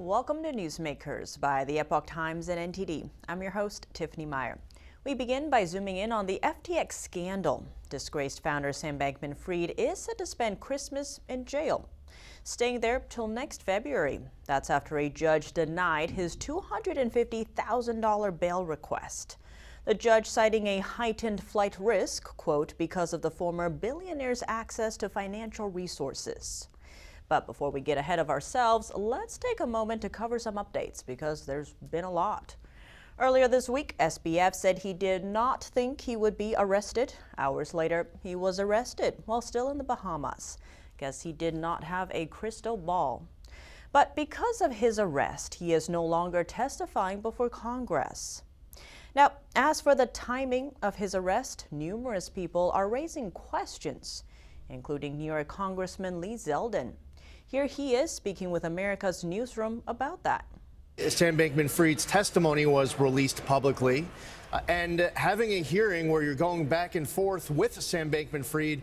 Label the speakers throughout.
Speaker 1: Welcome to Newsmakers by the Epoch Times and NTD. I'm your host, Tiffany Meyer. We begin by zooming in on the FTX scandal. Disgraced founder Sam Bankman-Fried is set to spend Christmas in jail, staying there till next February. That's after a judge denied his $250,000 bail request. The judge citing a heightened flight risk, quote, because of the former billionaire's access to financial resources. But before we get ahead of ourselves, let's take a moment to cover some updates because there's been a lot. Earlier this week, SBF said he did not think he would be arrested. Hours later, he was arrested while still in the Bahamas. Guess he did not have a crystal ball. But because of his arrest, he is no longer testifying before Congress. Now, as for the timing of his arrest, numerous people are raising questions, including New York Congressman Lee Zeldin. Here he is speaking with America's Newsroom about that.
Speaker 2: Sam Bankman-Fried's testimony was released publicly, and having a hearing where you're going back and forth with Sam Bankman-Fried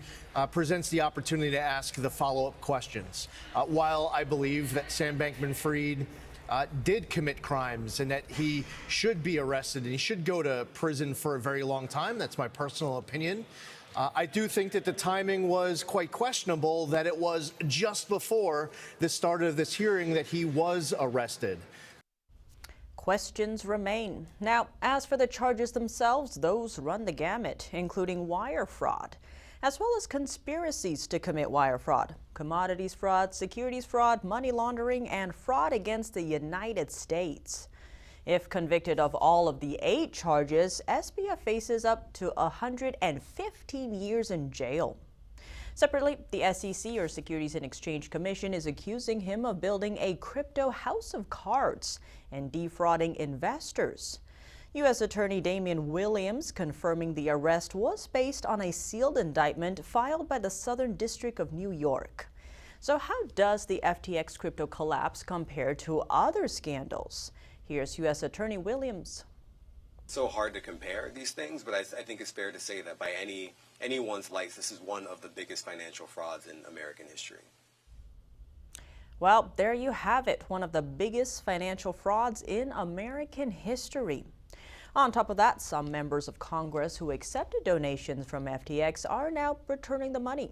Speaker 2: presents the opportunity to ask the follow-up questions. While I believe that Sam Bankman-Fried did commit crimes and that he should be arrested and he should go to prison for a very long time, that's my personal opinion. I do think that the timing was quite questionable, that it was just before the start of this hearing that he was arrested.
Speaker 1: Questions remain. Now, as for the charges themselves, those run the gamut, including wire fraud, as well as conspiracies to commit wire fraud, commodities fraud, securities fraud, money laundering, and fraud against the United States. If convicted of all of the 8 charges, SBF faces up to 115 years in jail. Separately, the SEC, or Securities and Exchange Commission, is accusing him of building a crypto house of cards and defrauding investors. U.S. Attorney Damian Williams confirming the arrest was based on a sealed indictment filed by the Southern District of New York. So how does the FTX crypto collapse compare to other scandals? Here's U.S. Attorney Williams.
Speaker 3: So hard to compare these things, but I think it's fair to say that by anyone's lights, this is one of the biggest financial frauds in American history.
Speaker 1: Well, there you have it, one of the biggest financial frauds in American history. On top of that, some members of Congress who accepted donations from FTX are now returning the money.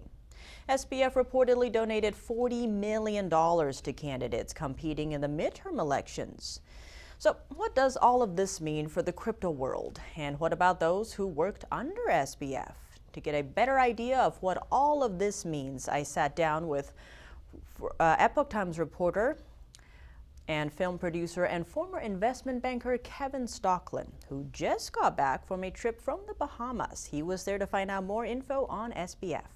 Speaker 1: SBF reportedly donated $40 million to candidates competing in the midterm elections. So what does all of this mean for the crypto world? And what about those who worked under SBF? To get a better idea of what all of this means, I sat down with Epoch Times reporter and film producer and former investment banker Kevin Stocklin, who just got back from a trip from the Bahamas. He was there to find out more info on SBF.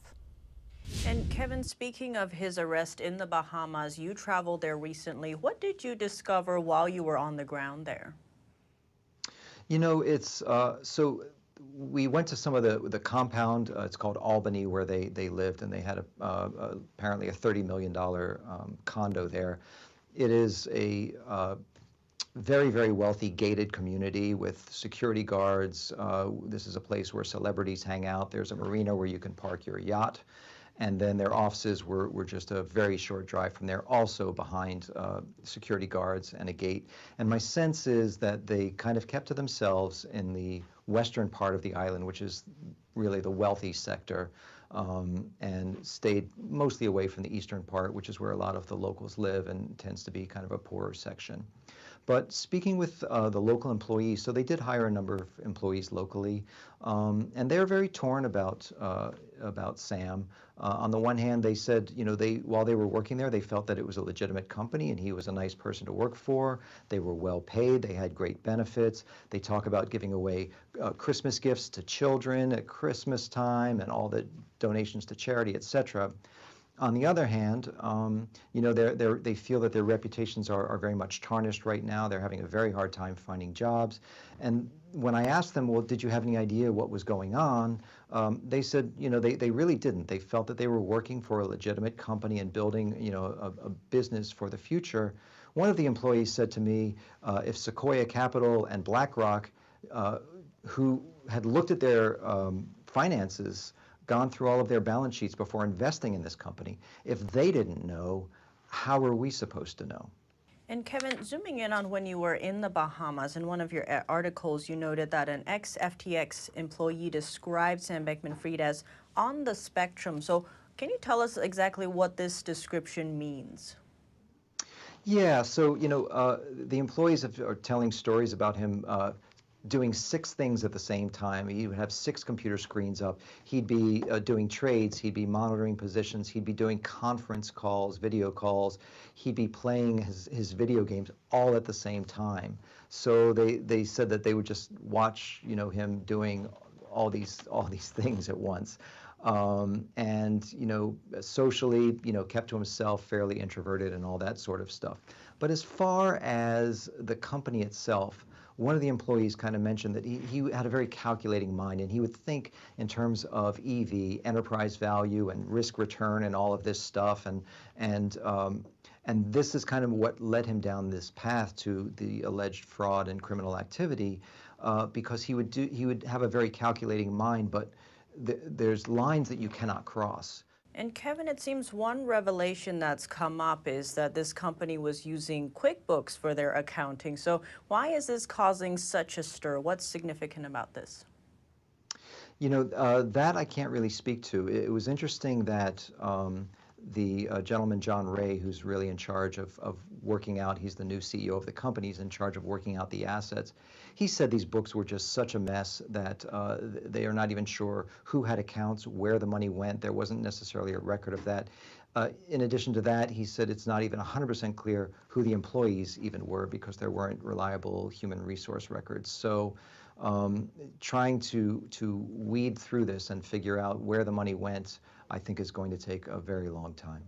Speaker 1: And Kevin, speaking of his arrest in the Bahamas, you traveled there recently. What did you discover while you were on the ground there?
Speaker 4: You know, it's so we went to some of the compound. It's called Albany, where they lived, and they had apparently a $30 million condo there. It is a very, very wealthy gated community with security guards. This is a place where celebrities hang out. There's a marina where you can park your yacht. And then their offices were just a very short drive from there, also behind security guards and a gate. And my sense is that they kind of kept to themselves in the western part of the island, which is really the wealthy sector, and stayed mostly away from the eastern part, which is where a lot of the locals live and tends to be kind of a poorer section. But speaking with the local employees, so they did hire a number of employees locally, and they're very torn about Sam. On the one hand, they said, you know, while they were working there, they felt that it was a legitimate company and he was a nice person to work for. They were well paid. They had great benefits. They talk about giving away Christmas gifts to children at Christmas time and all the donations to charity, etc. On the other hand, you know, they feel that their reputations are very much tarnished right now. They're having a very hard time finding jobs. And when I asked them, well, did you have any idea what was going on? They said, you know, they really didn't. They felt that they were working for a legitimate company and building, you know, a business for the future. One of the employees said to me, if Sequoia Capital and BlackRock, who had looked at their finances, gone through all of their balance sheets before investing in this company, if they didn't know, how are we supposed to know?
Speaker 1: And Kevin, zooming in on when you were in the Bahamas, in one of your articles, you noted that an ex-FTX employee described Sam Bankman-Fried as on the spectrum. So can you tell us exactly what this description means?
Speaker 4: Yeah, so the employees are telling stories about him doing 6 things at the same time. He would have 6 computer screens up. He'd be doing trades. He'd be monitoring positions. He'd be doing conference calls, video calls. He'd be playing his video games all at the same time. So they said that they would just watch him doing all these things at once. And socially, kept to himself, fairly introverted and all that sort of stuff. But as far as the company itself, one of the employees kind of mentioned that he had a very calculating mind, and he would think in terms of EV, enterprise value, and risk return, and all of this stuff, and this is kind of what led him down this path to the alleged fraud and criminal activity, because he would have a very calculating mind, but there's lines that you cannot cross.
Speaker 1: And Kevin, it seems one revelation that's come up is that this company was using QuickBooks for their accounting. So why is this causing such a stir? What's significant about this?
Speaker 4: That I can't really speak to. It was interesting that the gentleman, John Ray, who's really in charge of working out, he's the new CEO of the company, he's in charge of working out the assets. He said these books were just such a mess that they are not even sure who had accounts, where the money went. There wasn't necessarily a record of that. In addition to that, he said it's not even 100% clear who the employees even were because there weren't reliable human resource records. So trying to weed through this and figure out where the money went, I think is going to take a very long time.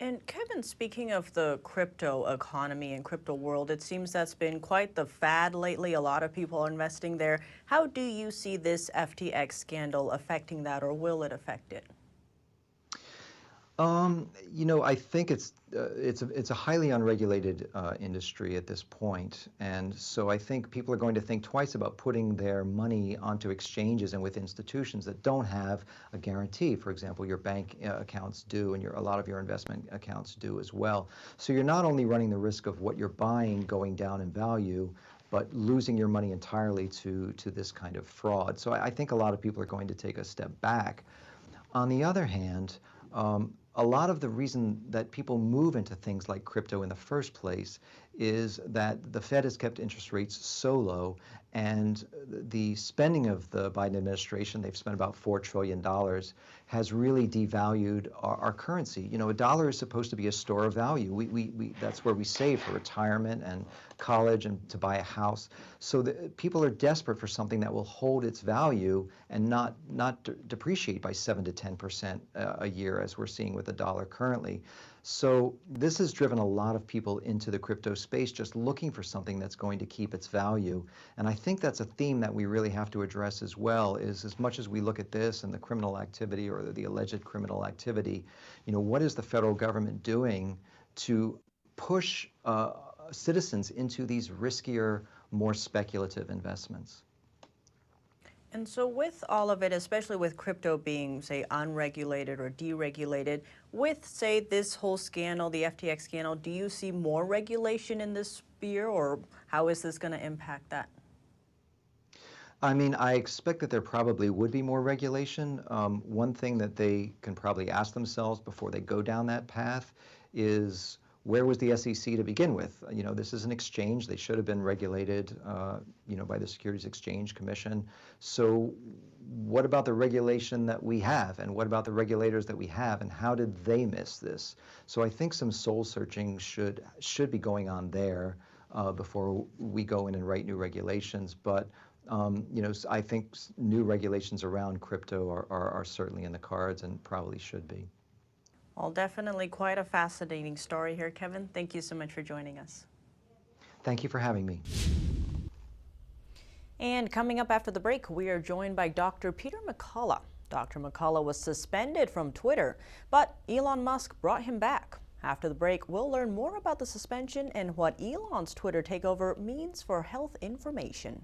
Speaker 1: And Kevin, speaking of the crypto economy and crypto world, it seems that's been quite the fad lately. A lot of people are investing there. How do you see this FTX scandal affecting that, or will it affect it?
Speaker 4: I think it's a highly unregulated industry at this point, and so I think people are going to think twice about putting their money onto exchanges and with institutions that don't have a guarantee. For example, your bank accounts do, and a lot of your investment accounts do as well. So you're not only running the risk of what you're buying going down in value, but losing your money entirely to this kind of fraud. So I think a lot of people are going to take a step back. On the other hand, a lot of the reason that people move into things like crypto in the first place is that the Fed has kept interest rates so low, and the spending of the Biden administration, they've spent about $4 trillion, has really devalued our currency. A dollar is supposed to be a store of value. That's where we save for retirement and college and to buy a house. So people are desperate for something that will hold its value and not depreciate by 7 to 10% a year, as we're seeing with the dollar currently. So this has driven a lot of people into the crypto space, just looking for something that's going to keep its value. And I think that's a theme that we really have to address as well, is as much as we look at this and the criminal activity or the alleged criminal activity, what is the federal government doing to push citizens into these riskier, more speculative investments?
Speaker 1: And so with all of it, especially with crypto being, say, unregulated or deregulated, with, say, this whole scandal, the FTX scandal, do you see more regulation in this sphere, or how is this going to impact that?
Speaker 4: I mean, I expect that there probably would be more regulation. One thing that they can probably ask themselves before they go down that path is, where was the SEC to begin with? This is an exchange. They should have been regulated, by the Securities Exchange Commission. So what about the regulation that we have? And what about the regulators that we have? And how did they miss this? So I think some soul searching should be going on there before we go in and write new regulations. But I think new regulations around crypto are certainly in the cards and probably should be.
Speaker 1: Well, definitely quite a fascinating story here, Kevin. Thank you so much for joining us.
Speaker 4: Thank you for having me.
Speaker 1: And coming up after the break, we are joined by Dr. Peter McCullough. Dr. McCullough was suspended from Twitter, but Elon Musk brought him back. After the break, we'll learn more about the suspension and what Elon's Twitter takeover means for health information.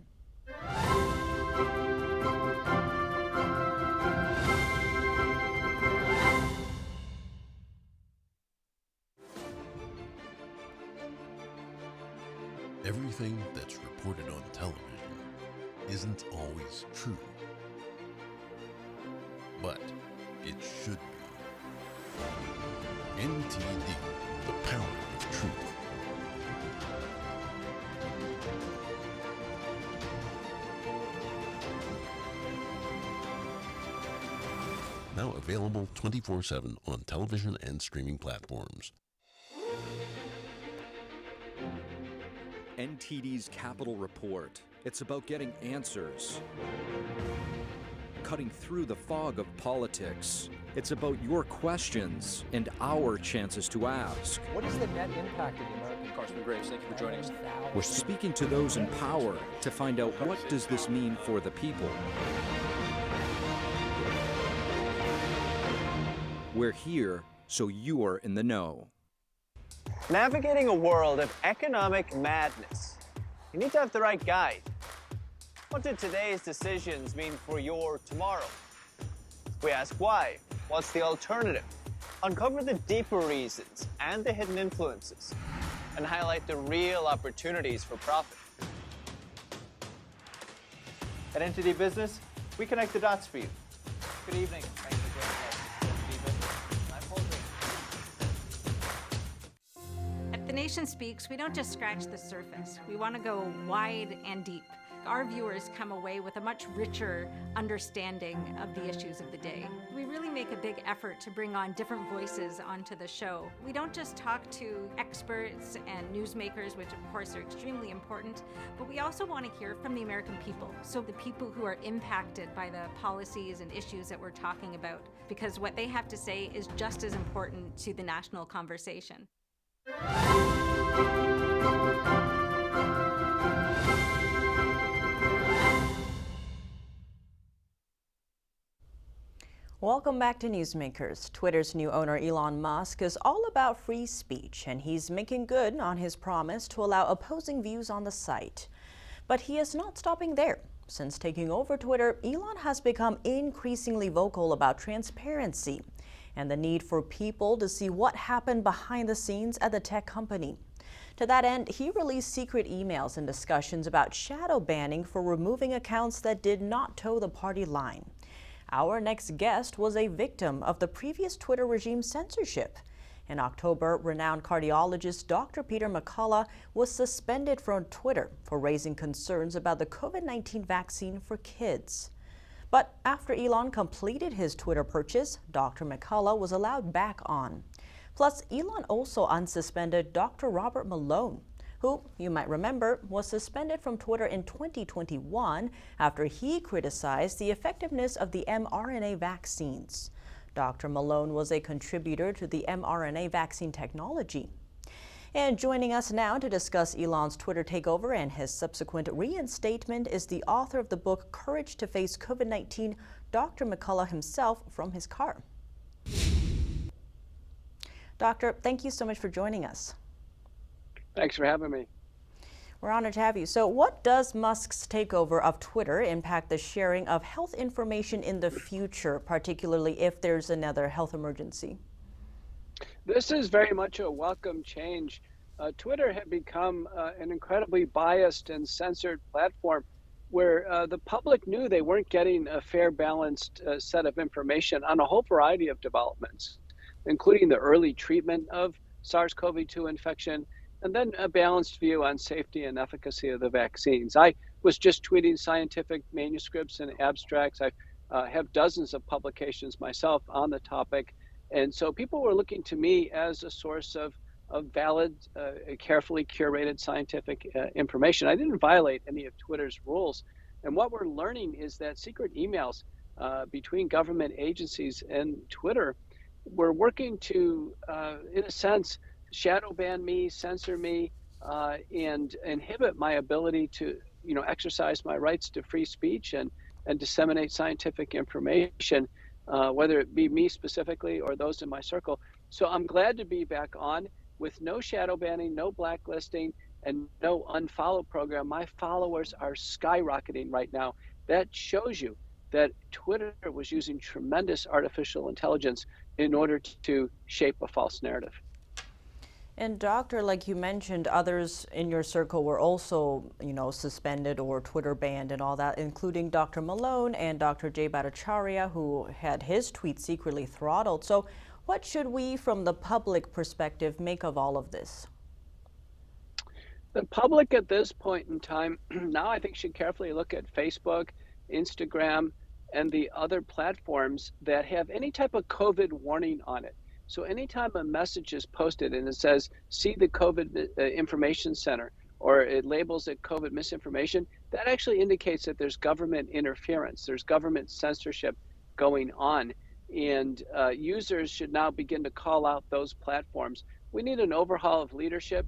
Speaker 5: Everything that's reported on television isn't always true, but it should be. NTD, the power of truth. Now available 24/7 on television and streaming platforms.
Speaker 6: NTD's Capital Report. It's about getting answers, cutting through the fog of politics. It's about your questions and our chances to ask.
Speaker 7: What is the net impact of the American? Congressman Graves, thank you for joining us.
Speaker 6: We're speaking to those in power to find out what does this mean for the people. We're here so you're in the know.
Speaker 8: Navigating a world of economic madness, you need to have the right guide. What did today's decisions mean for your tomorrow? We ask why. What's the alternative? Uncover the deeper reasons and the hidden influences, and highlight the real opportunities for profit. At NTD Business, we connect the dots for you. Good evening. Thanks for joining us. NTD Business. I'm Paul Green.
Speaker 9: At The Nation Speaks, we don't just scratch the surface. We want to go wide and deep. Our viewers come away with a much richer understanding of the issues of the day. We really make a big effort to bring on different voices onto the show. We don't just talk to experts and newsmakers, which of course are extremely important, but we also want to hear from the American people. So the people who are impacted by the policies and issues that we're talking about, because what they have to say is just as important to the national conversation.
Speaker 1: Welcome back to Newsmakers. Twitter's new owner, Elon Musk, is all about free speech, and he's making good on his promise to allow opposing views on the site. But he is not stopping there. Since taking over Twitter, Elon has become increasingly vocal about transparency and the need for people to see what happened behind the scenes at the tech company. To that end, he released secret emails and discussions about shadow banning for removing accounts that did not toe the party line. Our next guest was a victim of the previous Twitter regime's censorship. In October, renowned cardiologist Dr. Peter McCullough was suspended from Twitter for raising concerns about the COVID-19 vaccine for kids. But after Elon completed his Twitter purchase, Dr. McCullough was allowed back on. Plus, Elon also unsuspended Dr. Robert Malone, who, you might remember, was suspended from Twitter in 2021 after he criticized the effectiveness of the mRNA vaccines. Dr. Malone was a contributor to the mRNA vaccine technology. And joining us now to discuss Elon's Twitter takeover and his subsequent reinstatement is the author of the book Courage to Face COVID-19, Dr. McCullough himself from his car. Doctor, thank you so much for joining us.
Speaker 10: Thanks for having me.
Speaker 1: We're honored to have you. So what does Musk's takeover of Twitter impact the sharing of health information in the future, particularly if there's another health emergency?
Speaker 10: This is very much a welcome change. Twitter had become an incredibly biased and censored platform where the public knew they weren't getting a fair, balanced set of information on a whole variety of developments, including the early treatment of SARS-CoV-2 infection, and then a balanced view on safety and efficacy of the vaccines. I was just tweeting scientific manuscripts and abstracts. I have dozens of publications myself on the topic. And so people were looking to me as a source of valid, carefully curated scientific information. I didn't violate any of Twitter's rules. And what we're learning is that secret emails between government agencies and Twitter were working to, in a sense, shadow ban me, censor me, and inhibit my ability to, exercise my rights to free speech and disseminate scientific information, whether it be me specifically or those in my circle. So I'm glad to be back on with no shadow banning, no blacklisting, and no unfollow program. My followers are skyrocketing right now. That shows you that Twitter was using tremendous artificial intelligence in order to shape a false narrative.
Speaker 1: And doctor, like you mentioned, others in your circle were also, suspended or Twitter banned and all that, including Dr. Malone and Dr. Jay Bhattacharya, who had his tweets secretly throttled. So what should we, from the public perspective, make of all of this?
Speaker 10: The public at this point in time now, I think, should carefully look at Facebook, Instagram, and the other platforms that have any type of COVID warning on it. So anytime a message is posted and it says, see the COVID information center, or it labels it COVID misinformation, that actually indicates that there's government interference, there's government censorship going on. And users should now begin to call out those platforms. We need an overhaul of leadership.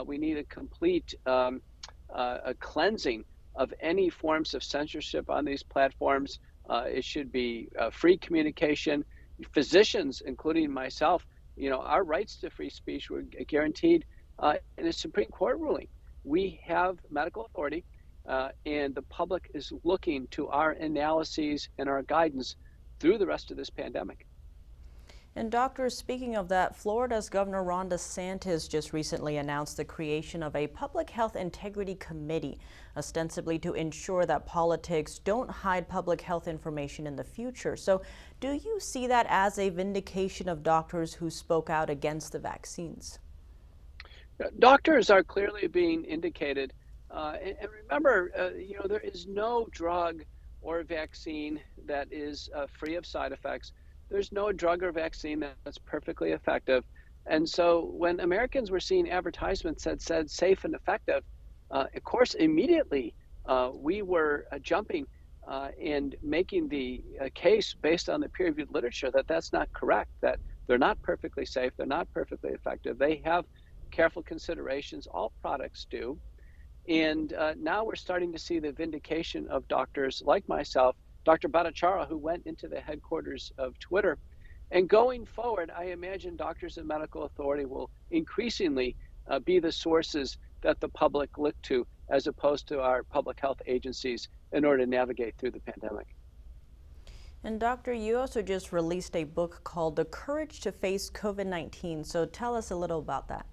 Speaker 10: We need a complete a cleansing of any forms of censorship on these platforms. It should be free communication. Physicians, including myself, our rights to free speech were guaranteed in a Supreme Court ruling. We have medical authority, and the public is looking to our analyses and our guidance through the rest of this pandemic.
Speaker 1: And doctor, speaking of that, Florida's Governor Ron DeSantis just recently announced the creation of a Public Health Integrity Committee, ostensibly to ensure that politics don't hide public health information in the future. So do you see that as a vindication of doctors who spoke out against the vaccines?
Speaker 10: Doctors are clearly being indicated. And remember, there is no drug or vaccine that is free of side effects. There's no drug or vaccine that's perfectly effective. And so when Americans were seeing advertisements that said safe and effective, of course, immediately we were jumping and making the case based on the peer-reviewed literature that that's not correct, that they're not perfectly safe, they're not perfectly effective. They have careful considerations, all products do. And now we're starting to see the vindication of doctors like myself, Dr. Bhattacharya, who went into the headquarters of Twitter. And going forward, I imagine doctors and medical authority will increasingly be the sources that the public look to, as opposed to our public health agencies, in order to navigate through the pandemic.
Speaker 1: And doctor, you also just released a book called The Courage to Face COVID-19. So tell us a little about that.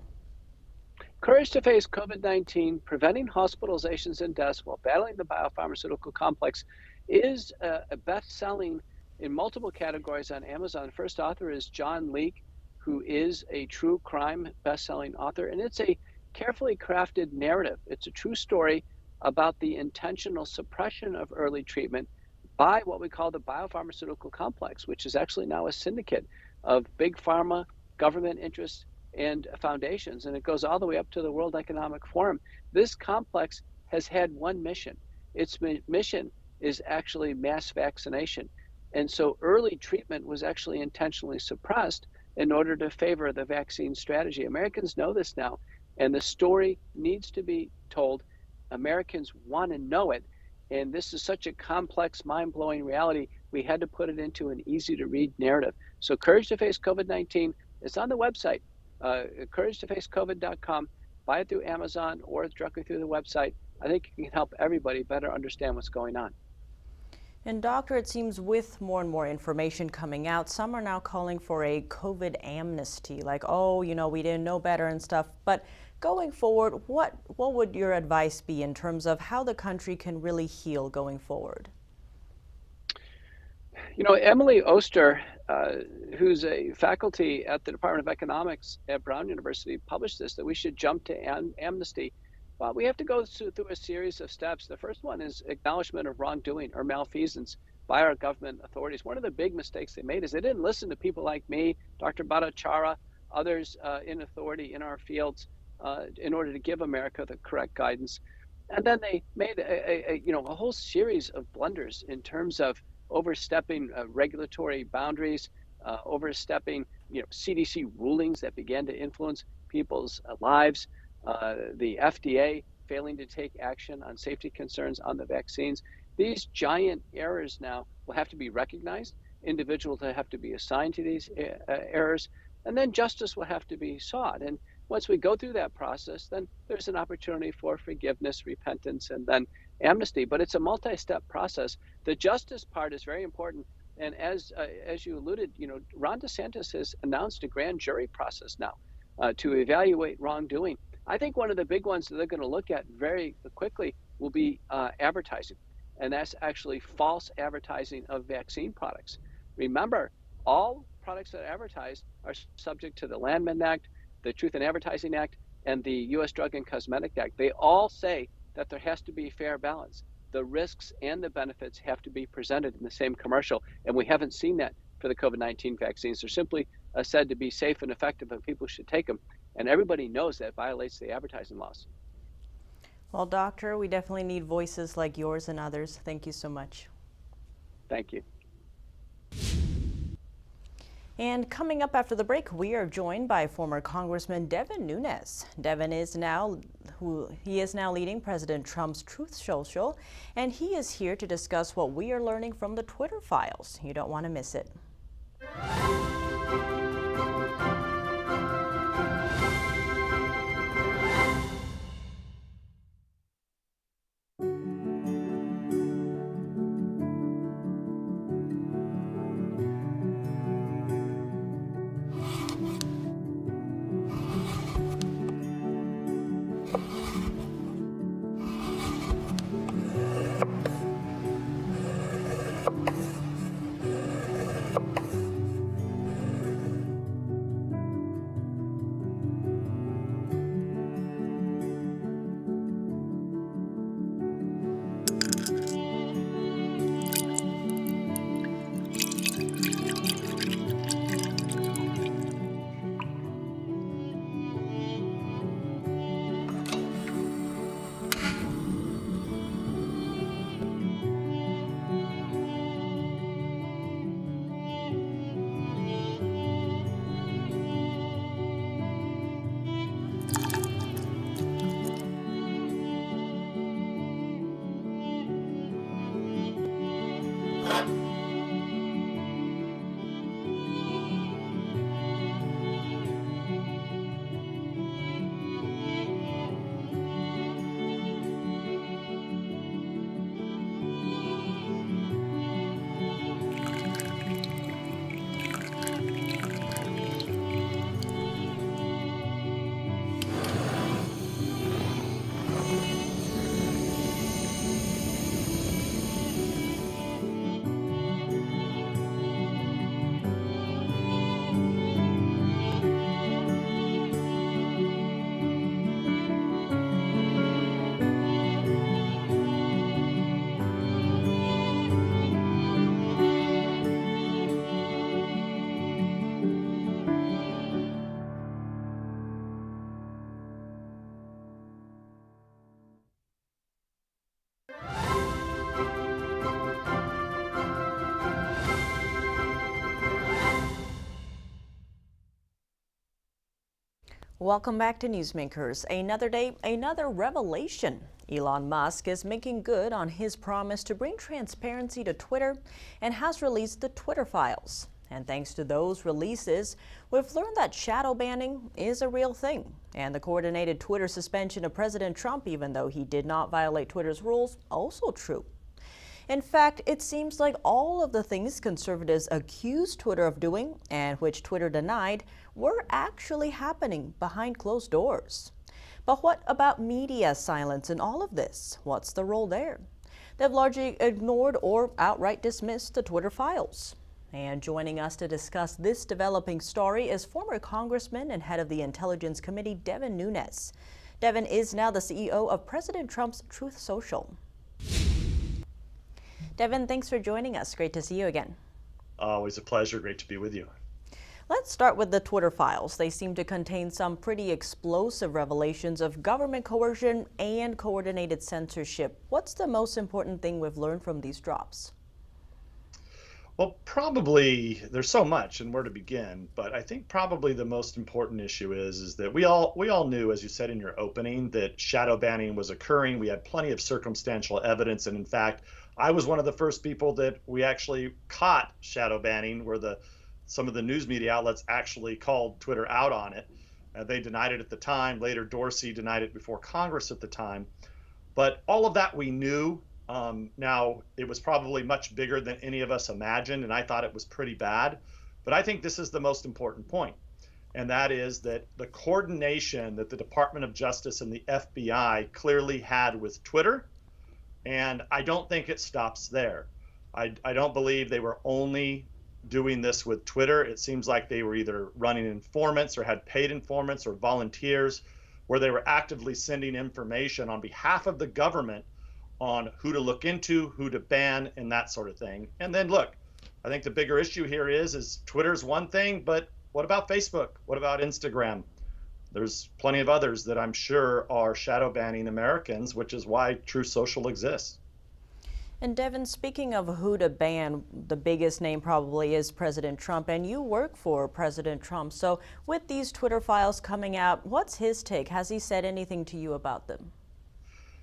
Speaker 10: Courage to Face COVID-19, Preventing Hospitalizations and Deaths While Battling the Biopharmaceutical Complex is a best-selling in multiple categories on Amazon. First author is John Leake, who is a true crime best-selling author, and it's a carefully crafted narrative. It's a true story about the intentional suppression of early treatment by what we call the biopharmaceutical complex, which is actually now a syndicate of big pharma, government interests, and foundations, and it goes all the way up to the World Economic Forum. This complex has had one mission. Its mission is actually mass vaccination. And so early treatment was actually intentionally suppressed in order to favor the vaccine strategy. Americans know this now, and the story needs to be told. Americans want to know it, and this is such a complex, mind-blowing reality, we had to put it into an easy-to-read narrative. So Courage to Face COVID-19, it's on the website, couragetofacecovid.com. Buy it through Amazon or directly through the website. I think it can help everybody better understand what's going on.
Speaker 1: And doctor, it seems with more and more information coming out, some are now calling for a COVID amnesty, like, oh, we didn't know better and stuff. But going forward, what would your advice be in terms of how the country can really heal going forward?
Speaker 10: Emily Oster, who's a faculty at the Department of Economics at Brown University, published this, that we should jump to amnesty. Well, we have to go through a series of steps. The first one is acknowledgement of wrongdoing or malfeasance by our government authorities. One of the big mistakes they made is they didn't listen to people like me, Dr. Bhattacharya, others in authority in our fields in order to give America the correct guidance. And then they made a whole series of blunders in terms of overstepping regulatory boundaries, overstepping CDC rulings that began to influence people's lives, the FDA failing to take action on safety concerns on the vaccines. These giant errors now will have to be recognized. Individuals will have to be assigned to these errors, and then justice will have to be sought. And once we go through that process, then there's an opportunity for forgiveness, repentance, and then amnesty. But it's a multi-step process. The justice part is very important. And as you alluded, Ron DeSantis has announced a grand jury process now. to evaluate wrongdoing. I think one of the big ones that they're going to look at very quickly will be advertising, and that's actually false advertising of vaccine products. Remember, all products that are advertised are subject to the Lanham Act, the Truth in Advertising Act, and the U.S. Drug and Cosmetic Act. They all say that there has to be fair balance. The risks and the benefits have to be presented in the same commercial, and we haven't seen that for the COVID-19 vaccines. They're simply said to be safe and effective and people should take them, and everybody knows that violates the advertising laws.
Speaker 1: Well, Doctor, we definitely need voices like yours and others. Thank you so much.
Speaker 10: Thank you.
Speaker 1: And coming up after the break, we are joined by former Congressman Devin Nunes. Devin is now leading President Trump's Truth Social, and he is here to discuss what we are learning from the Twitter files. You don't want to miss it. Welcome back to Newsmakers. Another day, another revelation. Elon Musk is making good on his promise to bring transparency to Twitter and has released the Twitter files. And thanks to those releases, we've learned that shadow banning is a real thing. And the coordinated Twitter suspension of President Trump, even though he did not violate Twitter's rules, also true. In fact, it seems like all of the things conservatives accused Twitter of doing and which Twitter denied were actually happening behind closed doors. But what about media silence in all of this? What's the role there? They've largely ignored or outright dismissed the Twitter files. And joining us to discuss this developing story is former Congressman and head of the Intelligence Committee, Devin Nunes. Devin is now the CEO of President Trump's Truth Social. Devin, thanks for joining us. Great to see you again.
Speaker 11: Always a pleasure. Great to be with you.
Speaker 1: Let's start with the Twitter files. They seem to contain some pretty explosive revelations of government coercion and coordinated censorship. What's the most important thing we've learned from these drops?
Speaker 11: Well, probably there's so much and where to begin, but I think probably the most important issue is that we all knew, as you said in your opening, that shadow banning was occurring. We had plenty of circumstantial evidence, and in fact, I was one of the first people that we actually caught shadow banning, where some of the news media outlets actually called Twitter out on it. They denied it at the time. Later, Dorsey denied it before Congress at the time. But all of that we knew. Now, it was probably much bigger than any of us imagined, and I thought it was pretty bad. But I think this is the most important point. and that is that the coordination that the Department of Justice and the FBI clearly had with Twitter, and I don't think it stops there. I don't believe they were only doing this with Twitter. It seems like they were either running informants or had paid informants or volunteers where they were actively sending information on behalf of the government on who to look into, who to ban, and that sort of thing. And then look, I think the bigger issue here is Twitter's one thing, but what about Facebook? What about Instagram? There's plenty of others that I'm sure are shadow banning Americans, which is why Truth Social exists.
Speaker 1: And Devin, speaking of who to ban, the biggest name probably is President Trump, and you work for President Trump. So with these Twitter files coming out, what's his take? Has he said anything to you about them?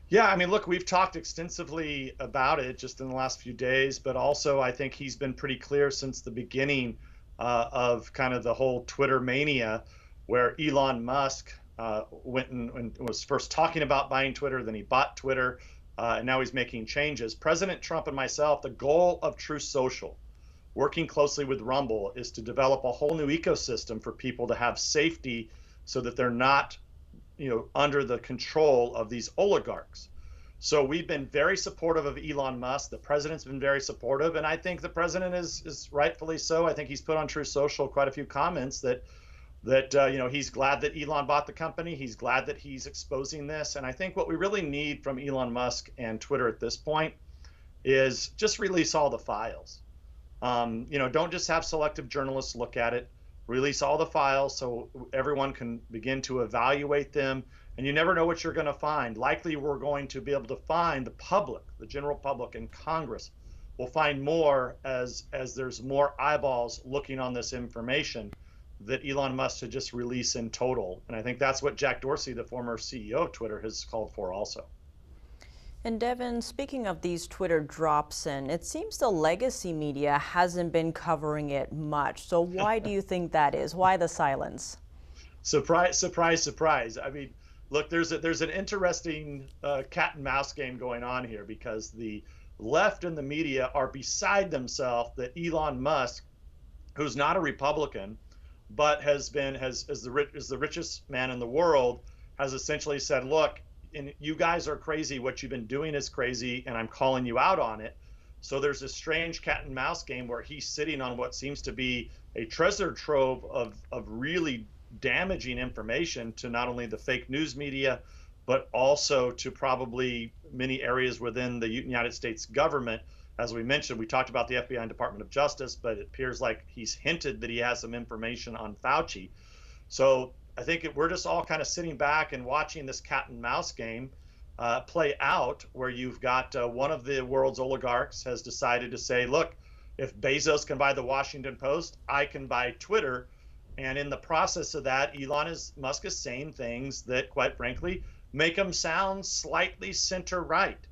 Speaker 11: Yeah, I mean, look, we've talked extensively about it just in the last few days, but also I think he's been pretty clear since the beginning of kind of the whole Twitter mania, where Elon Musk went and was first talking about buying Twitter, then he bought Twitter, and now he's making changes. President Trump and myself, the goal of Truth Social, working closely with Rumble, is to develop a whole new ecosystem for people to have safety so that they're not, under the control of these oligarchs. So we've been very supportive of Elon Musk. The president's been very supportive, and I think the president is rightfully so. I think he's put on Truth Social quite a few comments that he's glad that Elon bought the company. He's glad that he's exposing this. And I think what we really need from Elon Musk and Twitter at this point is just release all the files. Don't just have selective journalists look at it. Release all the files so everyone can begin to evaluate them. And you never know what you're going to find. Likely we're going to be able to find the public, the general public and Congress will find more as there's more eyeballs looking on this information that Elon Musk should just release in total. And I think that's what Jack Dorsey, the former CEO of Twitter, has called for also.
Speaker 1: And Devin, speaking of these Twitter drops in, it seems the legacy media hasn't been covering it much. So why do you think that is? Why the silence?
Speaker 11: Surprise, surprise, surprise. I mean, look, there's an interesting cat and mouse game going on here, because the left and the media are beside themselves that Elon Musk, who's not a Republican, but is the richest man in the world, has essentially said, look, you guys are crazy. What you've been doing is crazy, and I'm calling you out on it. So there's this strange cat and mouse game where he's sitting on what seems to be a treasure trove of really damaging information to not only the fake news media, but also to probably many areas within the United States government. As we mentioned, we talked about the FBI and Department of Justice, but it appears like he's hinted that he has some information on Fauci. So I think we're just all kind of sitting back and watching this cat and mouse game play out, where you've got one of the world's oligarchs has decided to say, look, if Bezos can buy the Washington Post, I can buy Twitter. And in the process of that, Musk is saying things that, quite frankly, make him sound slightly center-right.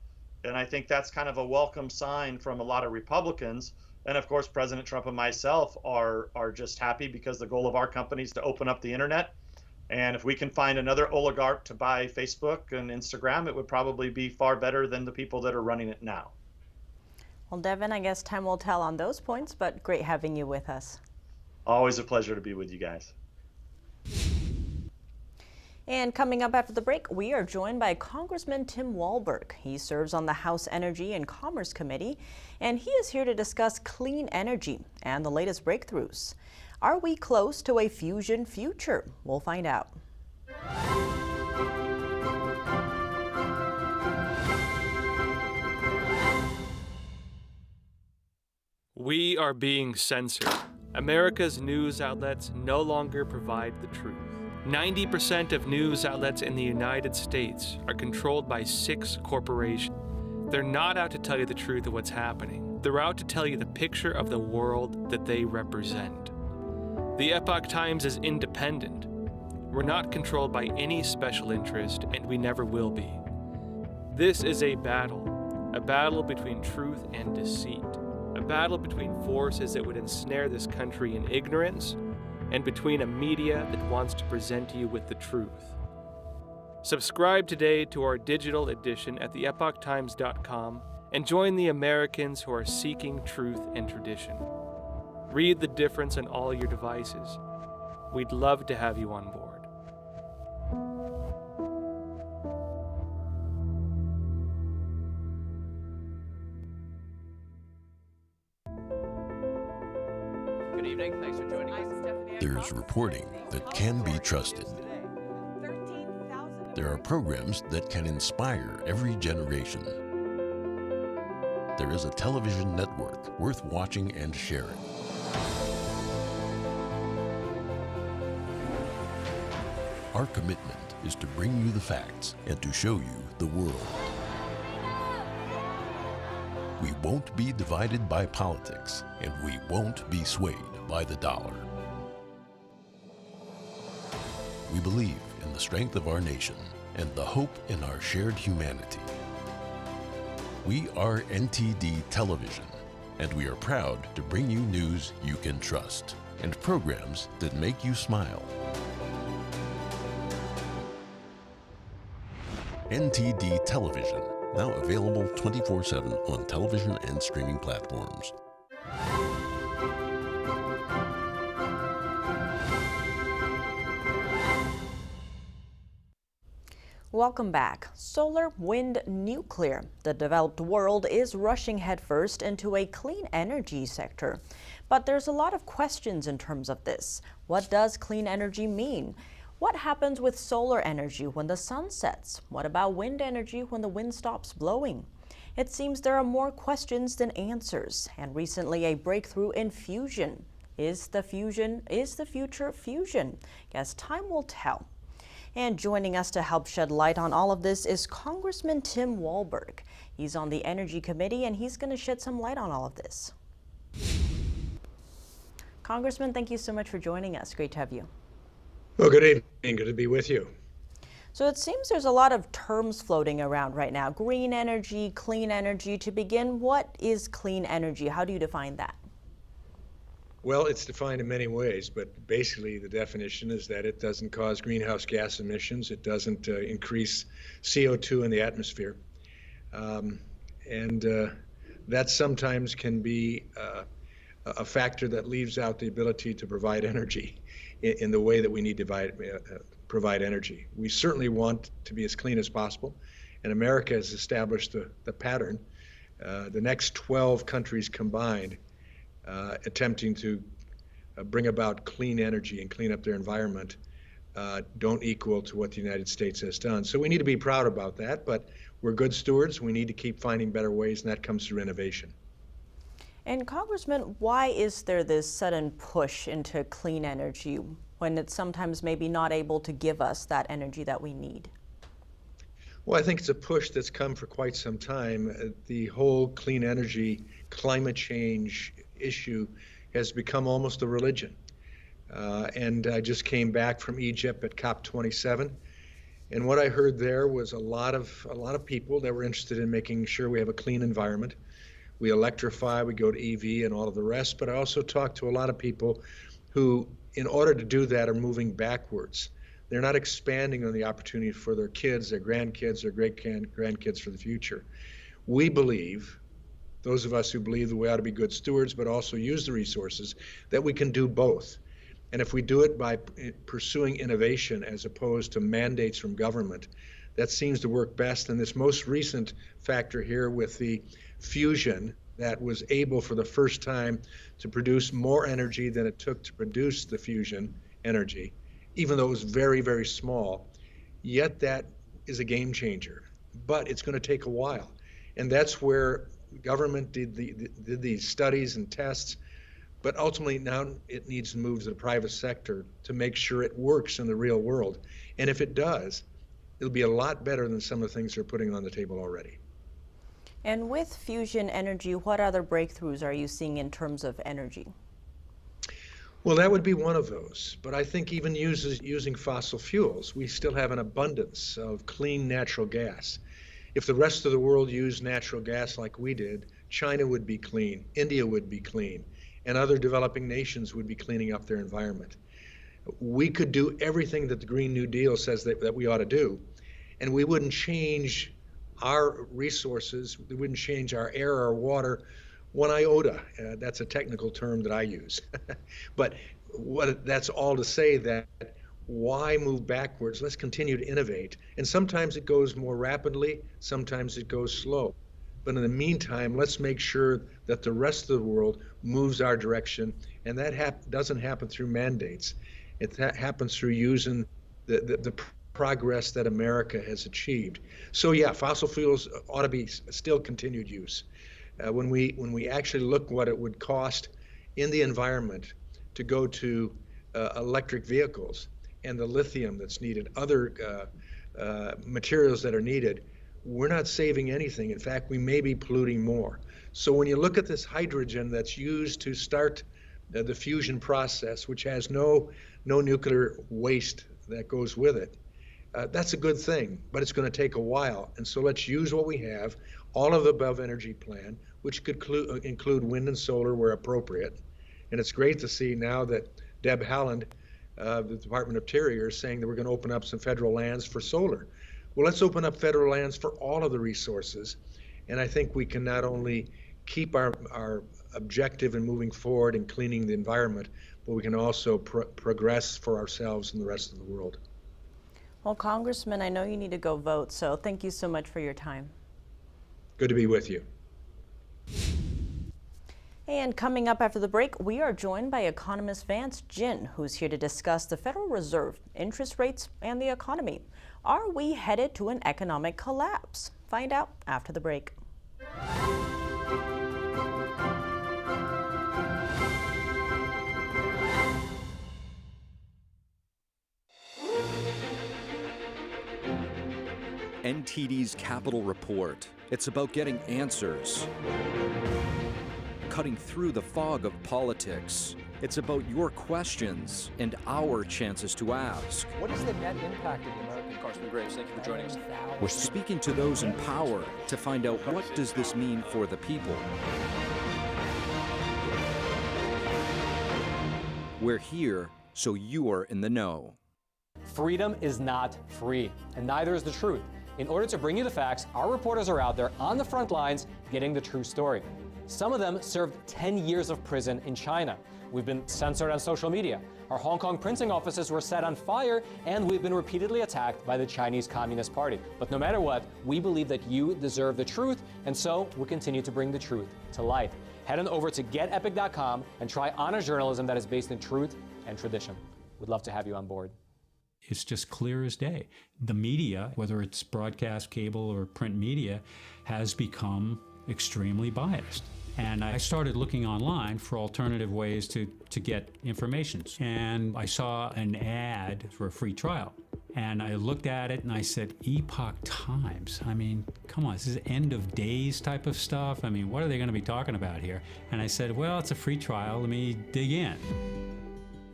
Speaker 11: And I think that's kind of a welcome sign from a lot of Republicans. And of course, President Trump and myself are just happy, because the goal of our company is to open up the internet. And if we can find another oligarch to buy Facebook and Instagram, it would probably be far better than the people that are running it now.
Speaker 1: Well, Devin, I guess time will tell on those points, but great having you with us.
Speaker 11: Always a pleasure to be with you guys.
Speaker 1: And coming up after the break, we are joined by Congressman Tim Walberg. He serves on the House Energy and Commerce Committee, and he is here to discuss clean energy and the latest breakthroughs. Are we close to a fusion future? We'll find out.
Speaker 7: We are being censored. America's news outlets no longer provide the truth. 90% of news outlets in the United States are controlled by 6 corporations. They're not out to tell you the truth of what's happening. They're out to tell you the picture of the world that they represent. The Epoch Times is independent. We're not controlled by any special interest, and we never will be. This is a battle between truth and deceit, a battle between forces that would ensnare this country in ignorance, and between a media that wants to present you with the truth. Subscribe today to our digital edition at theepochtimes.com and join the Americans who are seeking truth and tradition. Read the difference on all your devices. We'd love to have you on board.
Speaker 8: Good evening. Thanks for joining us.
Speaker 5: There's reporting that can be trusted. There are programs that can inspire every generation. There is a television network worth watching and sharing. Our commitment is to bring you the facts and to show you the world. We won't be divided by politics, and we won't be swayed by the dollar. We believe in the strength of our nation and the hope in our shared humanity. We are NTD Television, and we are proud to bring you news you can trust and programs that make you smile. NTD Television, now available 24/7 on television and streaming platforms.
Speaker 1: Welcome back. Solar, wind, nuclear. The developed world is rushing headfirst into a clean energy sector. But there's a lot of questions in terms of this. What does clean energy mean? What happens with solar energy when the sun sets? What about wind energy when the wind stops blowing? It seems there are more questions than answers, and recently a breakthrough in fusion. Is the future fusion? Guess time will tell. And joining us to help shed light on all of this is Congressman Tim Walberg. He's on the Energy Committee, and he's going to shed some light on all of this. Congressman, thank you so much for joining us. Great to have you.
Speaker 12: Well, good evening. Good to be with you.
Speaker 1: So it seems there's a lot of terms floating around right now. Green energy, clean energy. To begin, what is clean energy? How do you define that?
Speaker 12: Well, it's defined in many ways, but basically the definition is that it doesn't cause greenhouse gas emissions. It doesn't increase CO2 in the atmosphere. That sometimes can be a factor that leaves out the ability to provide energy in the way that we need to provide energy. We certainly want to be as clean as possible, and America has established the pattern. The next 12 countries combined attempting to bring about clean energy and clean up their environment don't equal to what the United States has done. So we need to be proud about that, but we're good stewards. We need to keep finding better ways, and that comes through innovation.
Speaker 1: And Congressman, why is there this sudden push into clean energy when it's sometimes maybe not able to give us that energy that we need?
Speaker 12: Well, I think it's a push that's come for quite some time. The whole clean energy, climate change issue has become almost a religion. And I just came back from Egypt at COP27. And what I heard there was a lot of people that were interested in making sure we have a clean environment. We electrify, we go to EV and all of the rest, but I also talked to a lot of people who, in order to do that, are moving backwards. They're not expanding on the opportunity for their kids, their grandkids, their great-grandkids for the future. We believe, those of us who believe that we ought to be good stewards, but also use the resources, that we can do both. And if we do it by pursuing innovation as opposed to mandates from government, that seems to work best. And this most recent factor here with the fusion that was able for the first time to produce more energy than it took to produce the fusion energy, even though it was very, very small, yet that is a game changer. But it's going to take a while. And that's where government did these studies and tests, but ultimately now it needs to move to the private sector to make sure it works in the real world. And if it does, it'll be a lot better than some of the things they're putting on the table already.
Speaker 1: And with fusion energy, what other breakthroughs are you seeing in terms of energy?
Speaker 12: Well, that would be one of those. But I think even using fossil fuels, we still have an abundance of clean natural gas. If the rest of the world used natural gas like we did, China would be clean, India would be clean, and other developing nations would be cleaning up their environment. We could do everything that the Green New Deal says that we ought to do, and we wouldn't change our resources, we wouldn't change our air or water one iota. That's a technical term that I use. But that's all to say that why move backwards? Let's continue to innovate. And sometimes it goes more rapidly, sometimes it goes slow. But in the meantime, let's make sure that the rest of the world moves our direction, and that doesn't happen through mandates. It happens through using the progress that America has achieved. So yeah, fossil fuels ought to be still continued use. When we actually look what it would cost in the environment to go to electric vehicles and the lithium that's needed, other materials that are needed, we're not saving anything. In fact, we may be polluting more. So when you look at this hydrogen that's used to start the fusion process, which has no nuclear waste that goes with it, that's a good thing, but it's going to take a while. And so let's use what we have, all of the above energy plan, which could include wind and solar where appropriate. And it's great to see now that Deb Haaland, the Department of Interior, is saying that we're going to open up some federal lands for solar. Well, let's open up federal lands for all of the resources. And I think we can not only keep our objective in moving forward and cleaning the environment, but we can also progress for ourselves and the rest of the world.
Speaker 1: Well, Congressman, I know you need to go vote, so thank you so much for your time.
Speaker 12: Good to be with you.
Speaker 1: And coming up after the break, we are joined by economist Vance Jin, who's here to discuss the Federal Reserve, interest rates, and the economy. Are we headed to an economic collapse? Find out after the break.
Speaker 6: NTD's Capital Report. It's about getting answers, cutting through the fog of politics. It's about your questions and our chances to ask.
Speaker 13: What is the net impact of the American? Congressman Graves, thank you for joining us.
Speaker 6: We're speaking to those in power to find out what does this mean for the people. We're here so you are in the know.
Speaker 13: Freedom is not free, and neither is the truth. In order to bring you the facts, our reporters are out there on the front lines getting the true story. Some of them served 10 years of prison in China. We've been censored on social media. Our Hong Kong printing offices were set on fire, and we've been repeatedly attacked by the Chinese Communist Party. But no matter what, we believe that you deserve the truth, and so we'll continue to bring the truth to light. Head on over to getepic.com and try honest journalism that is based in truth and tradition. We'd love to have you on board.
Speaker 14: It's just clear as day. The media, whether it's broadcast, cable, or print media, has become extremely biased. And I started looking online for alternative ways to get information. And I saw an ad for a free trial. And I looked at it and I said, Epoch Times? I mean, come on, this is end of days type of stuff. I mean, what are they going to be talking about here? And I said, well, it's a free trial. Let me dig in.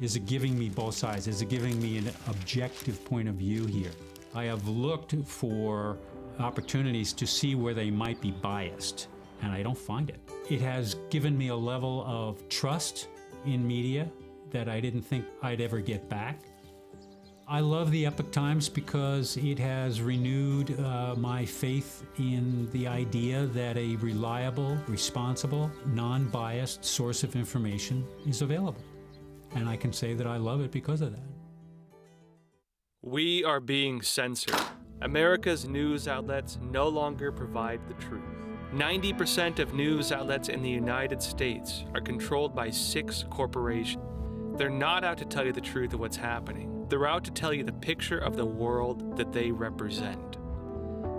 Speaker 14: Is it giving me both sides? Is it giving me an objective point of view here? I have looked for opportunities to see where they might be biased, and I don't find it. It has given me a level of trust in media that I didn't think I'd ever get back. I love the Epoch Times because it has renewed my faith in the idea that a reliable, responsible, non-biased source of information is available. And I can say that I love it because of that.
Speaker 7: We are being censored. America's news outlets no longer provide the truth. 90% of news outlets in the United States are controlled by 6 corporations. They're not out to tell you the truth of what's happening. They're out to tell you the picture of the world that they represent.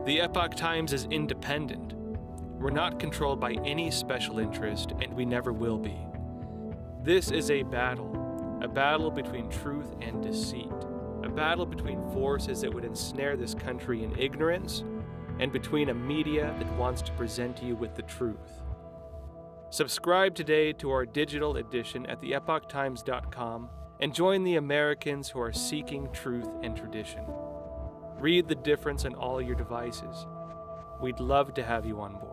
Speaker 7: The Epoch Times is independent. We're not controlled by any special interest, and we never will be. This is a battle between truth and deceit, a battle between forces that would ensnare this country in ignorance, and between a media that wants to present you with the truth. Subscribe today to our digital edition at theepochtimes.com and join the Americans who are seeking truth and tradition. Read the difference on all your devices. We'd love to have you on board.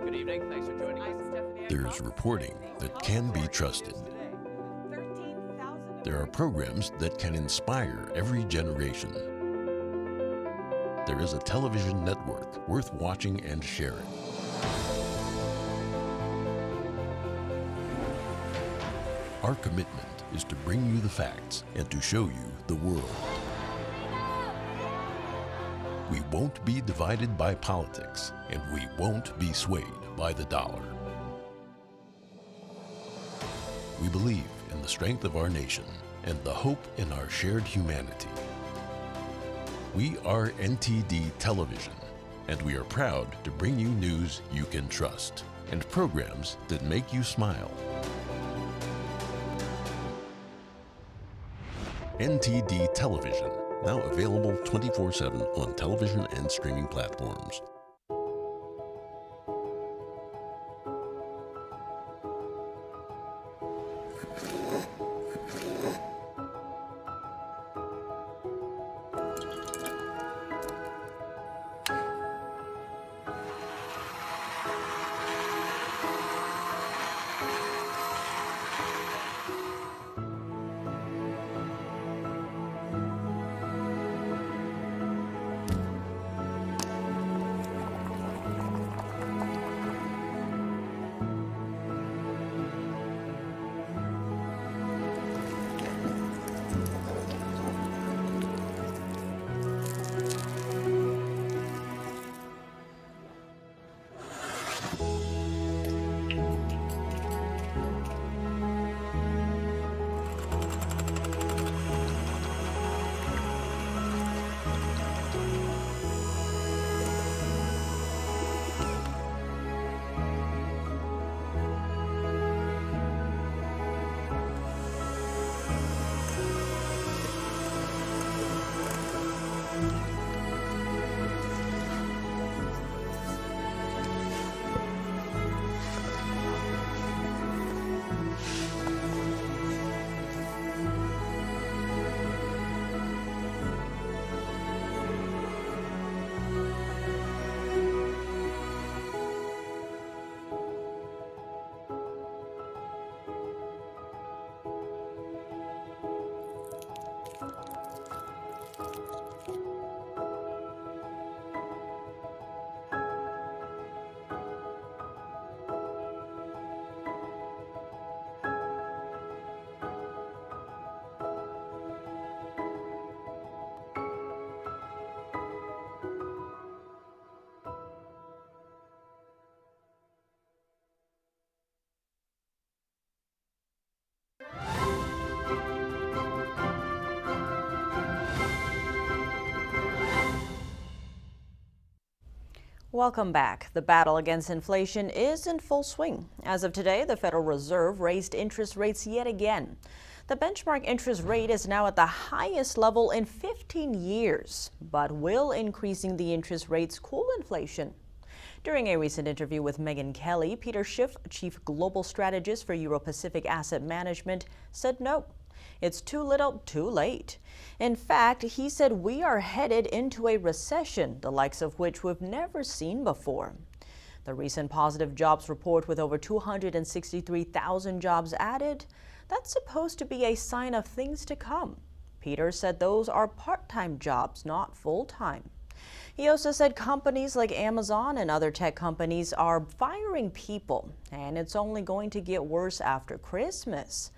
Speaker 8: Good evening. Thanks for joining us.
Speaker 5: There's reporting that can be trusted. There are programs that can inspire every generation. there is a television network worth watching and sharing. Our commitment is to bring you the facts and to show you the world. We won't be divided by politics, and we won't be swayed by the dollar. We believe in the strength of our nation and the hope in our shared humanity. We are NTD Television, and we are proud to bring you news you can trust and programs that make you smile. NTD Television, now available 24/7 on television and streaming platforms.
Speaker 1: Welcome back. The battle against inflation is in full swing. As of today, the Federal Reserve raised interest rates yet again. The benchmark interest rate is now at the highest level in 15 years. But will increasing the interest rates cool inflation? During a recent interview with Megyn Kelly, Peter Schiff, Chief Global Strategist for Euro-Pacific Asset Management, said no. It's too little, too late. In fact, he said we are headed into a recession, the likes of which we've never seen before. The recent positive jobs report with over 263,000 jobs added, that's supposed to be a sign of things to come. Peter said those are part-time jobs, not full-time. He also said companies like Amazon and other tech companies are firing people, and it's only going to get worse after Christmas.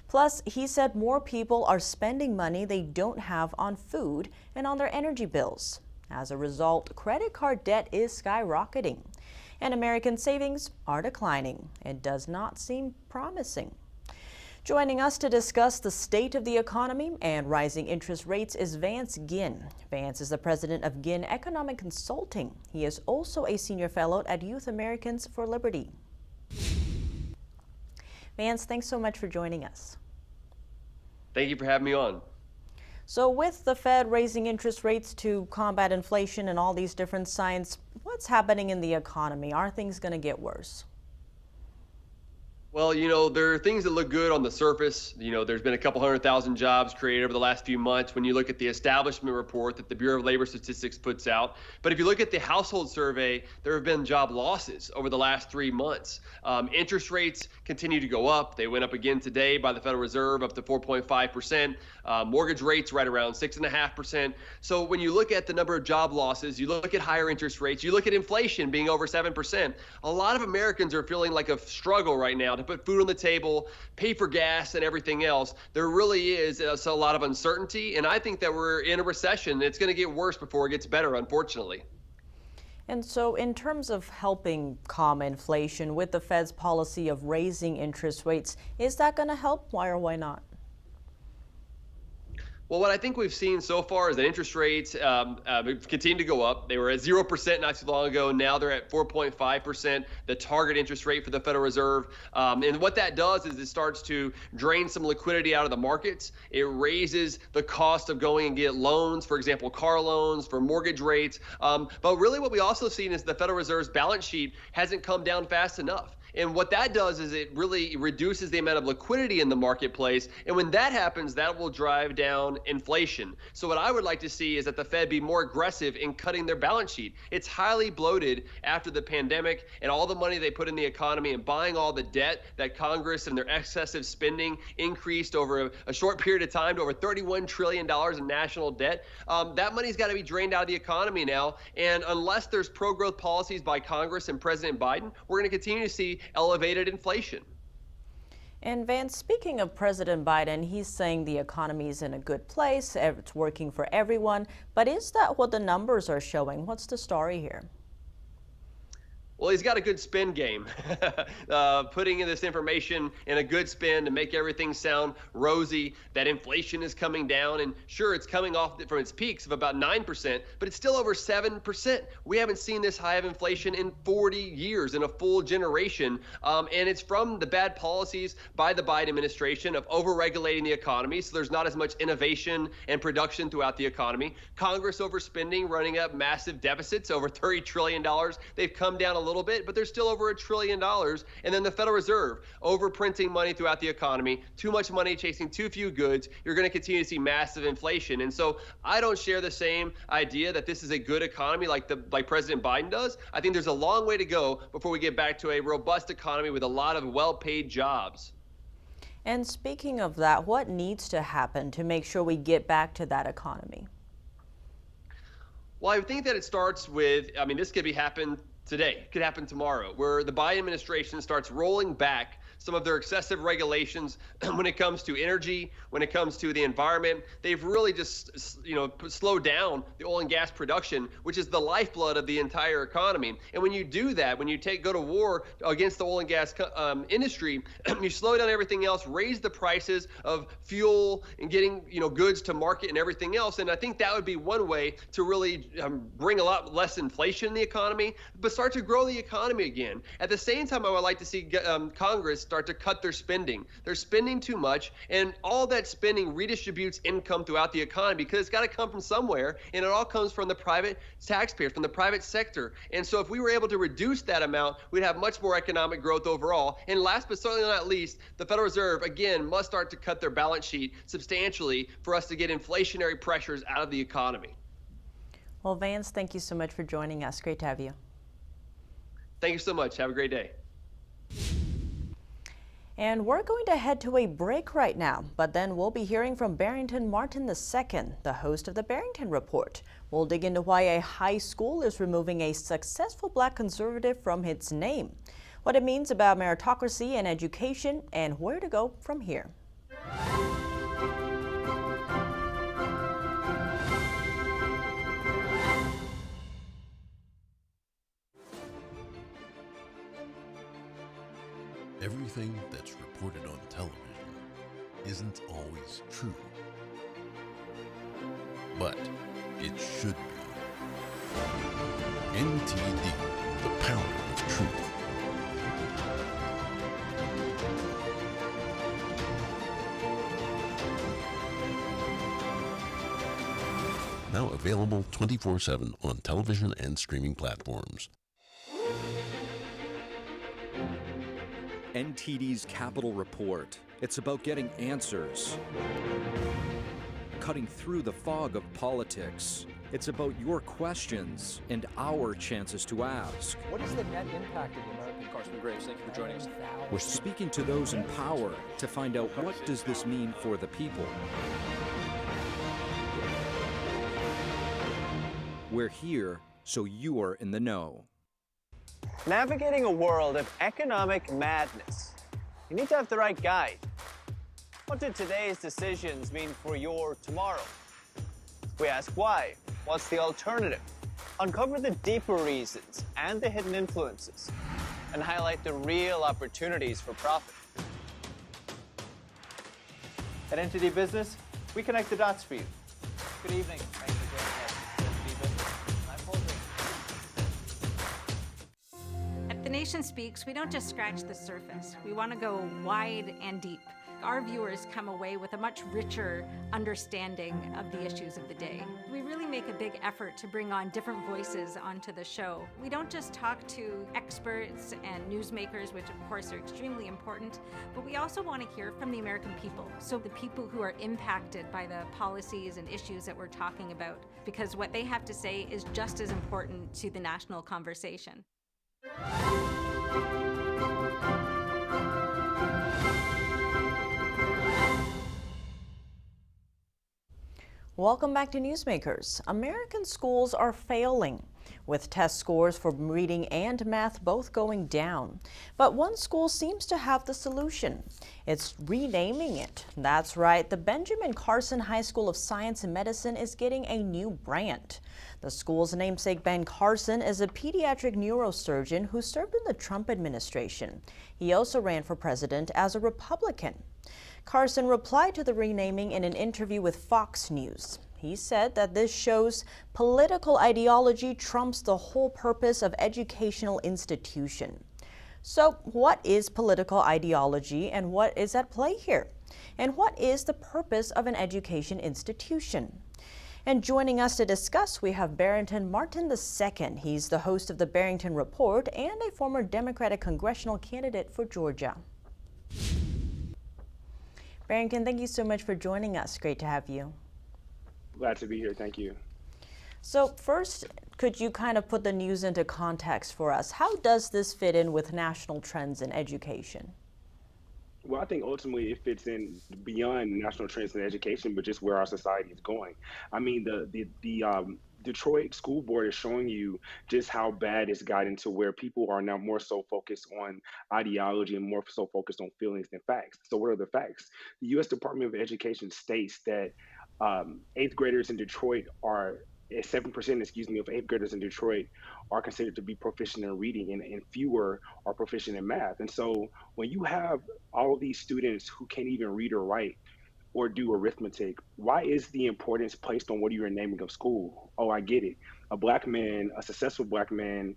Speaker 1: Plus, he said more people are spending money they don't have on food and on their energy bills. As a result, credit card debt is skyrocketing, and American savings are declining. It does not seem promising. Joining us to discuss the state of the economy and rising interest rates is Vance Ginn. Vance is the president of Ginn Economic Consulting. He is also a senior fellow at Youth Americans for Liberty. Vance, thanks so much for joining us.
Speaker 15: Thank you for having me on.
Speaker 1: So with the Fed raising interest rates to combat inflation and all these different signs, what's happening in the economy? Are things going to get worse?
Speaker 15: Well, there are things that look good on the surface. There's been a couple 100,000 jobs created over the last few months when you look at the establishment report that the Bureau of Labor Statistics puts out. But if you look at the household survey, there have been job losses over the last 3 months. Interest rates continue to go up. They went up again today by the Federal Reserve up to 4.5%. Mortgage rates right around 6.5%. So when you look at the number of job losses, you look at higher interest rates, you look at inflation being over 7%. A lot of Americans are feeling like a struggle right now to put food on the table, pay for gas and everything else. There really is a lot of uncertainty, and I think that we're in a recession. It's going to get worse before it gets better, unfortunately.
Speaker 1: And so in terms of helping calm inflation with the Fed's policy of raising interest rates, is that going to help? Why or why not?
Speaker 15: Well, what I think we've seen so far is that interest rates continue to go up. They were at 0% not too long ago. Now they're at 4.5%, the target interest rate for the Federal Reserve. And what that does is it starts to drain some liquidity out of the markets. It raises the cost of going and get loans, for example, car loans, for mortgage rates. But really what we also seen is the Federal Reserve's balance sheet hasn't come down fast enough. And what that does is it really reduces the amount of liquidity in the marketplace. And when that happens, that will drive down inflation. So what I would like to see is that the Fed be more aggressive in cutting their balance sheet. It's highly bloated after the pandemic and all the money they put in the economy and buying all the debt that Congress and their excessive spending increased over a short period of time to over $31 trillion in national debt. That money's got to be drained out of the economy now. And unless there's pro-growth policies by Congress and President Biden, we're going to continue to see elevated inflation.
Speaker 1: And Vance, speaking of President Biden, he's saying the economy is in a good place, it's working for everyone. But is that what the numbers are showing? What's the story here?
Speaker 15: Well, he's got a good spin game, putting in this information in a good spin to make everything sound rosy, that inflation is coming down. And sure, it's coming off from its peaks of about 9%, but it's still over 7%. We haven't seen this high of inflation in 40 years, in a full generation. And it's from the bad policies by the Biden administration of overregulating the economy, so there's not as much innovation and production throughout the economy. Congress overspending, running up massive deficits, over $30 trillion. They've come down a little bit, but they're still over $1 trillion. And then the Federal Reserve overprinting money throughout the economy, too much money chasing too few goods. You're going to continue to see massive inflation. And so I don't share the same idea that this is a good economy like President Biden does. I think there's a long way to go before we get back to a robust economy with a lot of well-paid jobs.
Speaker 1: And speaking of that, what needs to happen to make sure we get back to that economy?
Speaker 15: Well, I think that it starts with, this could happen today, could happen tomorrow, where the Biden administration starts rolling back some of their excessive regulations when it comes to energy, when it comes to the environment. They've really just, slowed down the oil and gas production, which is the lifeblood of the entire economy. And when you do that, when you go to war against the oil and gas industry, you slow down everything else, raise the prices of fuel and getting, goods to market and everything else. And I think that would be one way to really bring a lot less inflation in the economy, but start to grow the economy again. At the same time, I would like to see Congress start to cut their spending. They're spending too much, and all that spending redistributes income throughout the economy because it's got to come from somewhere, and it all comes from the private taxpayers, from the private sector. And so if we were able to reduce that amount, we'd have much more economic growth overall. And last but certainly not least, the Federal Reserve, again, must start to cut their balance sheet substantially for us to get inflationary pressures out of the economy.
Speaker 1: Well, Vance, thank you so much for joining us. Great to have you.
Speaker 15: Thank you so much. Have a great day.
Speaker 1: And we're going to head to a break right now, but then we'll be hearing from Barrington Martin II, the host of the Barrington Report. We'll dig into why a high school is removing a successful black conservative from its name, what it means about meritocracy and education, and where to go from here.
Speaker 5: Everything that's reported on television isn't always true, but it should be. NTD, the power of truth. Now available 24/7 on television and streaming platforms.
Speaker 6: NTD's Capitol Report. It's about getting answers, cutting through the fog of politics. It's about your questions and our chances to ask.
Speaker 13: What is the net impact of the American Carson Graves? Thank you for joining us.
Speaker 6: We're speaking to those in power to find out what does this mean for the people. We're here so you're in the know.
Speaker 8: Navigating a world of economic madness, you need to have the right guide. What did today's decisions mean for your tomorrow? We ask why. What's the alternative? Uncover the deeper reasons and the hidden influences, and highlight the real opportunities for profit. At NTD Business, we connect the dots for you. Good evening. Thanks for joining us. NTD Business. I'm Paul Green.
Speaker 9: At The Nation Speaks, we don't just scratch the surface. We want to go wide and deep. Our viewers come away with a much richer understanding of the issues of the day. We really make a big effort to bring on different voices onto the show. We don't just talk to experts and newsmakers, which of course are extremely important, but we also want to hear from the American people. So the people who are impacted by the policies and issues that we're talking about, because what they have to say is just as important to the national conversation.
Speaker 1: Welcome back to Newsmakers. American schools are failing, with test scores for reading and math both going down. But one school seems to have the solution. It's renaming it. That's right, the Benjamin Carson High School of Science and Medicine is getting a new brand. The school's namesake, Ben Carson, is a pediatric neurosurgeon who served in the Trump administration. He also ran for president as a Republican. Carson replied to the renaming in an interview with Fox News. He said that this shows political ideology trumps the whole purpose of educational institution. So what is political ideology and what is at play here? And what is the purpose of an education institution? And joining us to discuss, we have Barrington Martin II. He's the host of the Barrington Report and a former Democratic congressional candidate for Georgia. Barrington, thank you so much for joining us. Great to have you.
Speaker 16: Glad to be here. Thank you.
Speaker 1: So first, could you kind of put the news into context for us? How does this fit in with national trends in education?
Speaker 16: Well, I think ultimately it fits in beyond national trends in education, but just where our society is going. I mean, the Detroit School Board is showing you just how bad it's gotten to where people are now more so focused on ideology and more so focused on feelings than facts. So what are the facts? The U.S. Department of Education states that eighth graders in Detroit are 7%, of eighth graders in Detroit are considered to be proficient in reading, and fewer are proficient in math. And so when you have all of these students who can't even read or write or do arithmetic, why is the importance placed on what you're naming of school? Oh, I get it. A black man, a successful black man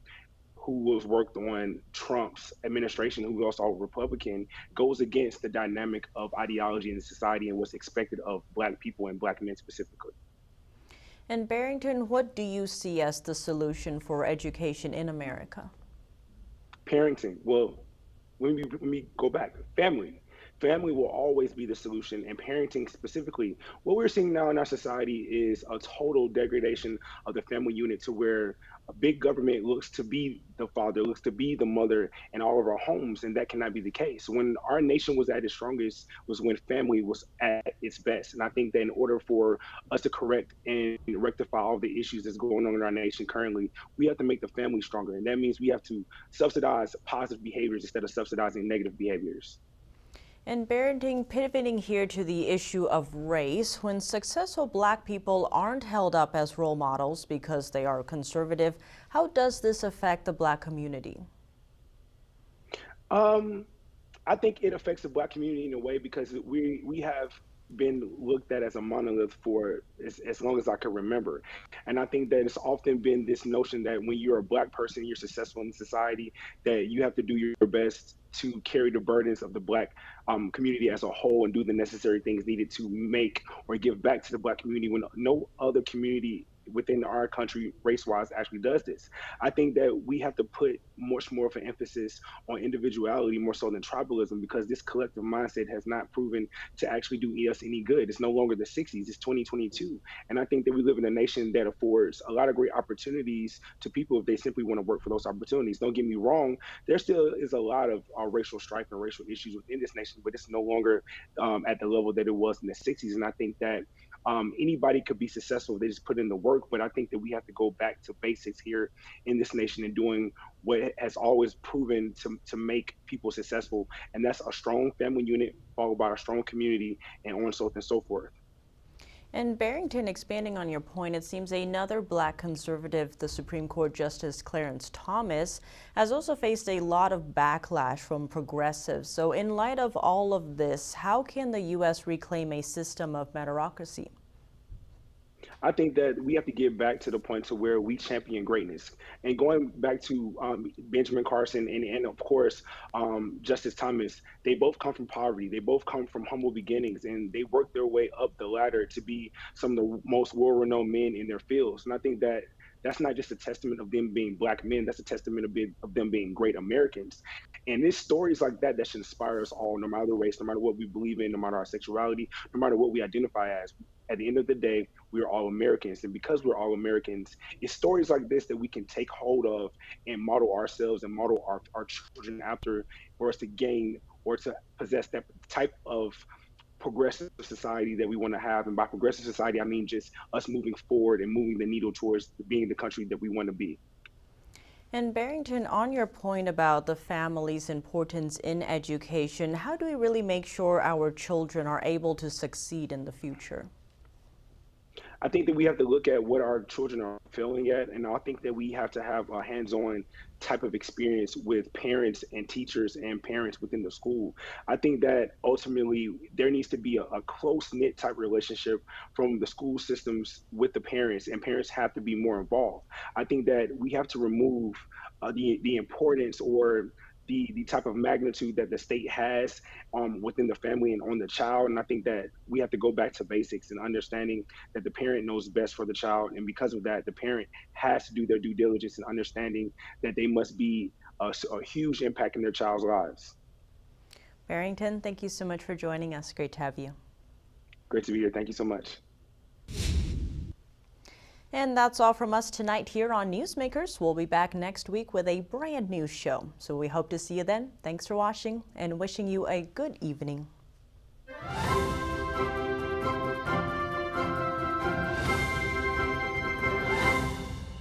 Speaker 16: who was worked on Trump's administration, who was also a Republican, goes against the dynamic of ideology in society and what's expected of black people and black men specifically.
Speaker 1: And Barrington, what do you see as the solution for education in America?
Speaker 16: Parenting. Well, when we go back, family. Family will always be the solution, and parenting specifically. What we're seeing now in our society is a total degradation of the family unit to where a big government looks to be the father, looks to be the mother in all of our homes, and that cannot be the case. When our nation was at its strongest was when family was at its best. And I think that in order for us to correct and rectify all the issues that's going on in our nation currently, we have to make the family stronger. And that means we have to subsidize positive behaviors instead of subsidizing negative behaviors.
Speaker 1: And Barrington, pivoting here to the issue of race, when successful black people aren't held up as role models because they are conservative, how does this affect the black community?
Speaker 16: I think it affects the black community in a way because we have been looked at as a monolith for as long as I can remember. And I think that it's often been this notion that when you're a black person, you're successful in society, that you have to do your best to carry the burdens of the black community as a whole and do the necessary things needed to make or give back to the black community when no other community within our country, race-wise, actually does this. I think that we have to put much more of an emphasis on individuality more so than tribalism, because this collective mindset has not proven to actually do us any good. It's no longer the 60s, it's 2022. And I think that we live in a nation that affords a lot of great opportunities to people if they simply want to work for those opportunities. Don't get me wrong, there still is a lot of racial strife and racial issues within this nation, but it's no longer at the level that it was in the 60s. And I think that anybody could be successful if they just put in the work, but I think that we have to go back to basics here in this nation and doing what has always proven to make people successful, and that's a strong family unit followed by a strong community, and on and so forth.
Speaker 1: And Barrington, expanding on your point, it seems another Black conservative, the Supreme Court Justice Clarence Thomas, has also faced a lot of backlash from progressives. So in light of all of this, how can the U.S. reclaim a system of meritocracy?
Speaker 16: I think that we have to get back to the point to where we champion greatness. And going back to Benjamin Carson and of course, Justice Thomas, they both come from poverty. They both come from humble beginnings, and they worked their way up the ladder to be some of the most world-renowned men in their fields. And I think that that's not just a testament of them being Black men, that's a testament of them being great Americans. And it's stories like that that should inspire us all, no matter the race, no matter what we believe in, no matter our sexuality, no matter what we identify as. At the end of the day, we are all Americans. And because we're all Americans, it's stories like this that we can take hold of and model ourselves and model our children after, for us to gain or to possess that type of progressive society that we want to have. And by progressive society, I mean just us moving forward and moving the needle towards being the country that we want to be.
Speaker 1: And Barrington, on your point about the family's importance in education, how do we really make sure our children are able to succeed in the future?
Speaker 16: I think that we have to look at what our children are failing at, and I think that we have to have a hands-on type of experience with parents and teachers and parents within the school. I think that ultimately there needs to be a close-knit type relationship from the school systems with the parents, and parents have to be more involved. I think that we have to remove the importance or the type of magnitude that the state has within the family and on the child. And I think that we have to go back to basics and understanding that the parent knows best for the child. And because of that, the parent has to do their due diligence and understanding that they must be a huge impact in their child's lives.
Speaker 1: Barrington, thank you so much for joining us. Great to have you.
Speaker 16: Great to be here. Thank you so much.
Speaker 1: And that's all from us tonight here on Newsmakers. We'll be back next week with a brand new show. So we hope to see you then. Thanks for watching and wishing you a good evening.